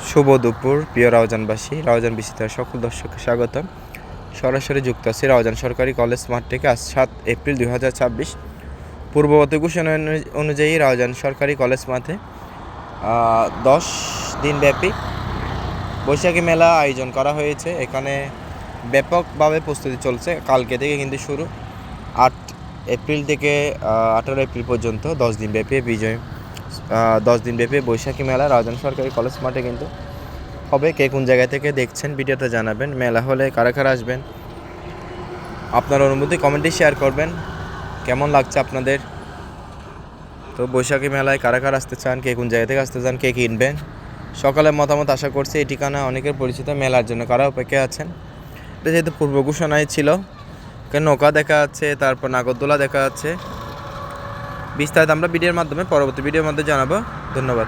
শুভ দুপুর প্রিয় রাউজানবাসী, রাউজান বিচিত্রার সকল দর্শককে স্বাগতম। সরাসরি যুক্ত আছি রাউজান সরকারি কলেজ মাঠ থেকে। আজ 7 এপ্রিল 2026। পূর্ববর্তী ঘোষণা অনুযায়ী রাউজান সরকারি কলেজ মাঠে 10 দিনব্যাপী বৈশাখী মেলা আয়োজন করা হয়েছে। এখানে ব্যাপকভাবে প্রস্তুতি চলছে। কালকে থেকে কিন্তু শুরু, 8 এপ্রিল থেকে 18 এপ্রিল পর্যন্ত 10 দিনব্যাপী বৈশাখী মেলা রাউজান সরকারি কলেজ মাঠে কিন্তু হবে। কে কোন জায়গা থেকে দেখছেন ভিডিওটা জানাবেন। মেলা হলে কারা কারা আসবেন, আপনার অনুভূতি কমেন্টে শেয়ার করবেন। কেমন লাগছে আপনাদের? তো বৈশাখী মেলায় কারা কারা আসতে চান, কে কোন জায়গা থেকে আসতে চান, কে কিনবেন, সকালের মতামত আশা করছি। এই ঠিকানা অনেকের পরিচিত। মেলার জন্য কারা অপেক্ষা আছেন? এটা যেহেতু পূর্ব ঘোষণায় ছিল, নৌকা দেখা যাচ্ছে, তারপর নাগরদোলা দেখা যাচ্ছে। বিস্তারিত আমরা পরবর্তী ভিডিওর মধ্যে জানাবো। ধন্যবাদ।